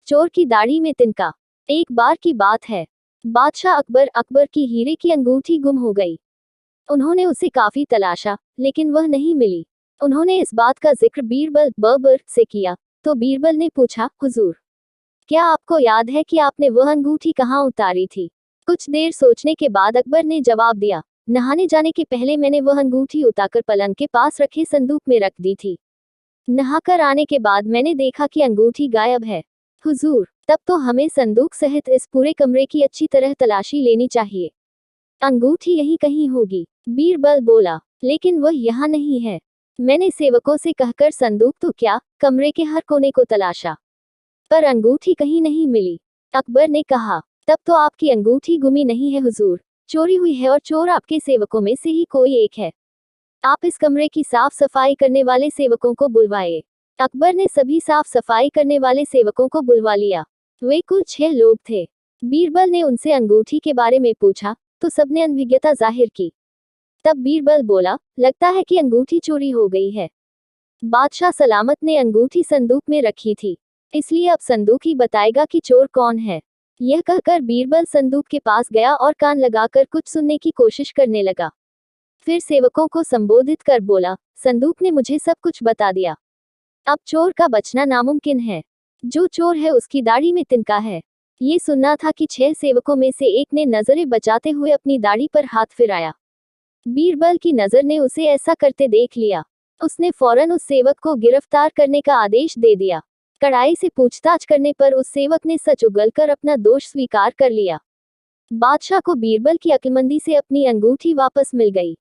चोर की दाढ़ी में तिनका। एक बार की बात है, बादशाह अकबर की हीरे की अंगूठी गुम हो गई। उन्होंने उसे काफी तलाशा, लेकिन वह नहीं मिली। उन्होंने इस बात का जिक्र बीरबल बबर से किया, तो बीरबल ने पूछा, हुजूर, क्या आपको याद है कि आपने वह अंगूठी कहाँ उतारी थी? कुछ देर सोचने के बाद अकबर ने जवाब दिया, नहाने जाने के पहले मैंने वह अंगूठी उतारकर पलंग के पास रखे संदूक में रख दी थी। नहाकर आने के बाद मैंने देखा कि अंगूठी गायब है। हुजूर, तब तो हमें संदूक सहित इस पूरे कमरे की अच्छी तरह तलाशी लेनी चाहिए। अंगूठी यहीं कहीं होगी। बीरबल बोला, लेकिन वह यहाँ नहीं है। मैंने सेवकों से कहकर संदूक तो क्या, कमरे के हर कोने को तलाशा, पर अंगूठी कहीं नहीं मिली। अकबर ने कहा, तब तो आपकी अंगूठी गुमी नहीं है हुजूर, चोरी हुई है, और चोर आपके सेवकों में से ही कोई एक है। आप इस कमरे की साफ सफाई करने वाले सेवकों को बुलवाए। अकबर ने सभी साफ सफाई करने वाले सेवकों को बुलवा लिया। वे कुल 6 लोग थे। बीरबल ने उनसे अंगूठी के बारे में पूछा, तो सबने अनभिज्ञता जाहिर की। तब बीरबल बोला, लगता है कि अंगूठी चोरी हो गई है। बादशाह सलामत ने अंगूठी संदूक में रखी थी, इसलिए अब संदूक ही बताएगा कि चोर कौन है। यह कहकर बीरबल संदूक के पास गया और कान लगाकर कुछ सुनने की कोशिश करने लगा। फिर सेवकों को संबोधित कर बोला, संदूक ने मुझे सब कुछ बता दिया। अब चोर का बचना नामुमकिन है। जो चोर है उसकी दाढ़ी में तिनका है। ये सुनना था कि 6 सेवकों में से एक ने नजरें बचाते हुए अपनी दाढ़ी पर हाथ फिराया। बीरबल की नजर ने उसे ऐसा करते देख लिया। उसने फौरन उस सेवक को गिरफ्तार करने का आदेश दे दिया। कड़ाई से पूछताछ करने पर उस सेवक ने सच उगलकर अपना दोष स्वीकार कर लिया। बादशाह को बीरबल की अक्लमंदी से अपनी अंगूठी वापस मिल गई।